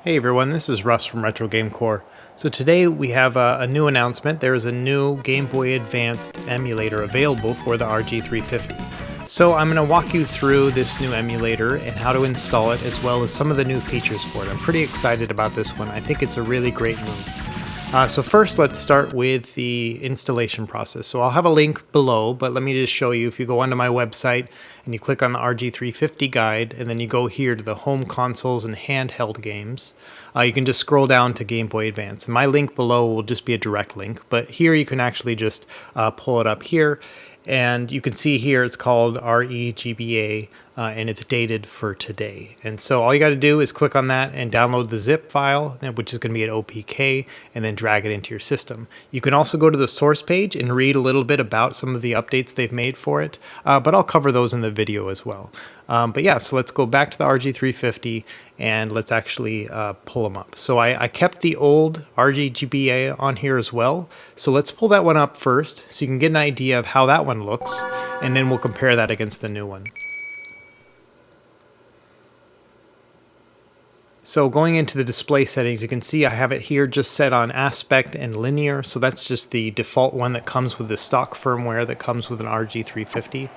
Hey everyone, this is Russ from Retro Game Core. So today we have a new announcement. There is a new Game Boy Advanced emulator available for the RG350. So I'm going to walk you through this new emulator and how to install it, as well as some of the new features for it. I'm pretty excited about this one. I think it's a really great move. So first, let's start with the installation process. So I'll have a link below, but let me just show you. If you go onto my website and you click on the RG350 guide, and then you go here to the home consoles and handheld games, you can just scroll down to Game Boy Advance. And my link below will just be a direct link, but here you can actually just pull it up here. And you can see here it's called ReGBA, and it's dated for today. And so all you got to do is click on that and download the zip file, which is going to be an OPK, and then drag it into your system. You can also go to the source page and read a little bit about some of the updates they've made for it, but I'll cover those in the video as well. But yeah, so let's go back to the RG350 and let's actually pull them up. So I kept the old RGBA on here as well. So let's pull that one up first so you can get an idea of how that one looks, and then we'll compare that against the new one. So going into the display settings, you can see I have it here just set on aspect and linear. So that's just the default one that comes with the stock firmware that comes with an RG350.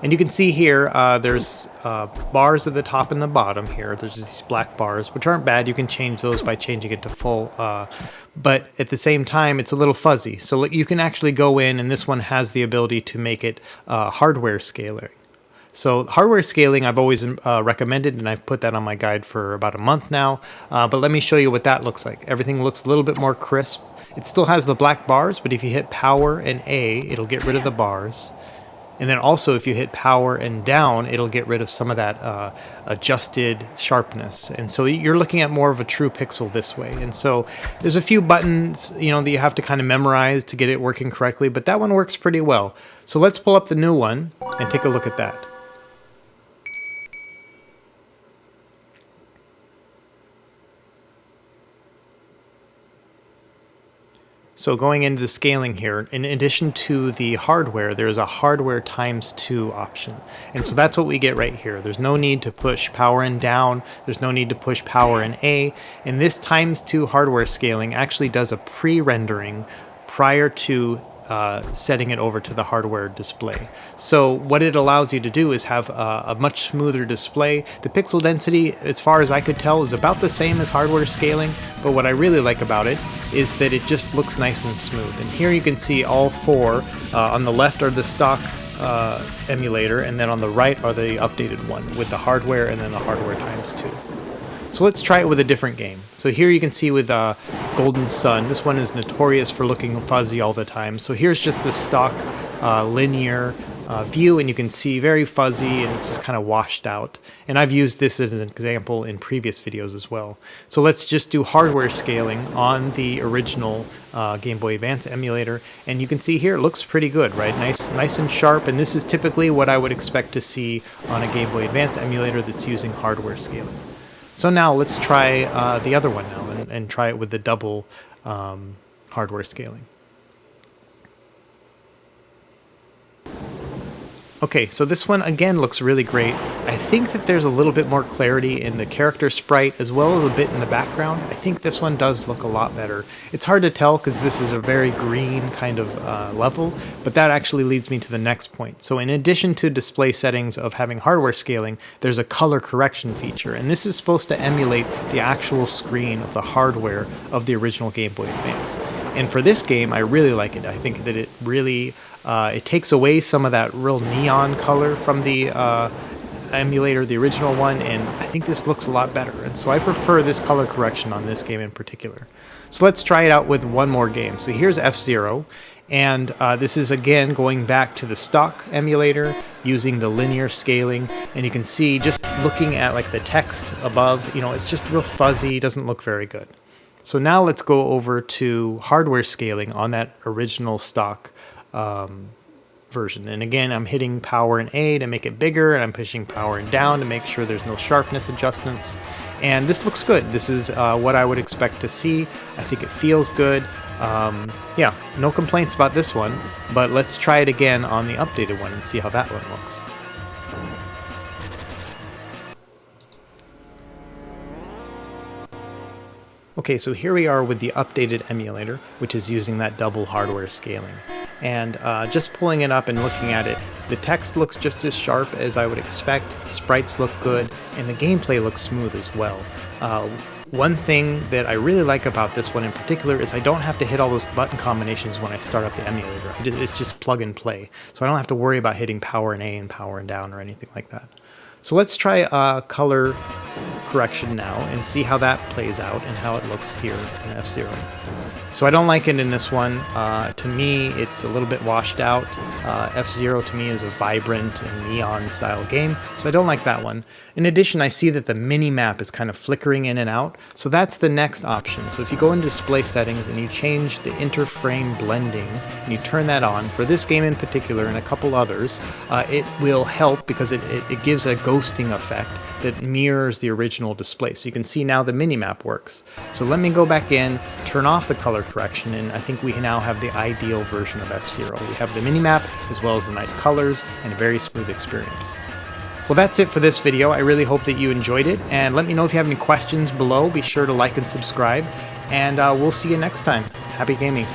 And you can see here there's bars at the top and the bottom here. There's these black bars, which aren't bad. You can change those by changing it to full. But at the same time, it's a little fuzzy. So you can actually go in, and this one has the ability to make it hardware scaling. So hardware scaling I've always recommended, and I've put that on my guide for about a month now. But let me show you what that looks like. Everything looks a little bit more crisp. It still has the black bars, but if you hit power and A, it'll get rid of the bars. And then also if you hit power and down, it'll get rid of some of that adjusted sharpness. And so you're looking at more of a true pixel this way. And so there's a few buttons, that you have to kind of memorize to get it working correctly, but that one works pretty well. So let's pull up the new one and take a look at that. So going into the scaling here, in addition to the hardware, there's a hardware ×2 option. And so that's what we get right here. There's no need to push power and down. There's no need to push power and A. And this ×2 hardware scaling actually does a pre-rendering prior to setting it over to the hardware display. So what it allows you to do is have a much smoother display. The pixel density, as far as I could tell, is about the same as hardware scaling, but what I really like about it is that it just looks nice and smooth. And here you can see all four. On the left are the stock emulator, and then on the right are the updated one with the hardware and then the hardware ×2. So let's try it with a different game. So here you can see with Golden Sun, this one is notorious for looking fuzzy all the time. So here's just the stock linear view, and you can see very fuzzy and it's just kind of washed out. And I've used this as an example in previous videos as well. So let's just do hardware scaling on the original Game Boy Advance emulator, and you can see here it looks pretty good, right? Nice and sharp, and this is typically what I would expect to see on a Game Boy Advance emulator that's using hardware scaling. So now let's try the other one now and try it with the double hardware scaling. Okay, so this one again looks really great. I think that there's a little bit more clarity in the character sprite as well as a bit in the background. I think this one does look a lot better. It's hard to tell because this is a very green kind of level, but that actually leads me to the next point. So in addition to display settings of having hardware scaling, there's a color correction feature, and this is supposed to emulate the actual screen of the hardware of the original Game Boy Advance. And for this game, I really like it. I think that it really it takes away some of that real neon color from the emulator, the original one, and I think this looks a lot better. And so I prefer this color correction on this game in particular. So let's try it out with one more game. So here's F-Zero, and this is again going back to the stock emulator using the linear scaling, and you can see just looking at like the text above, it's just real fuzzy, doesn't look very good. So now let's go over to hardware scaling on that original stock version. And again, I'm hitting power and A to make it bigger, and I'm pushing power and down to make sure there's no sharpness adjustments. And this looks good. This is what I would expect to see. I think it feels good. Yeah, no complaints about this one, but let's try it again on the updated one and see how that one looks. Okay, so here we are with the updated emulator, which is using that double hardware scaling. And just pulling it up and looking at it, the text looks just as sharp as I would expect, the sprites look good, and the gameplay looks smooth as well. One thing that I really like about this one in particular is I don't have to hit all those button combinations when I start up the emulator. It's just plug and play, so I don't have to worry about hitting power and A and power and down or anything like that. So let's try color correction now and see how that plays out and how it looks here in F-Zero. So I don't like it in this one. To me, it's a little bit washed out. F-Zero to me is a vibrant and neon style game, so I don't like that one. In addition, I see that the mini-map is kind of flickering in and out, so that's the next option. So if you go into display settings and you change the interframe blending and you turn that on, for this game in particular and a couple others, it will help because it gives a ghosting effect that mirrors the original display. So you can see now the mini-map works. So let me go back in, turn off the color correction, and I think we now have the ideal version of F-Zero. We have the mini-map as well as the nice colors and a very smooth experience. Well, that's it for this video. I really hope that you enjoyed it, and let me know if you have any questions below. Be sure to like and subscribe, and we'll see you next time. Happy gaming.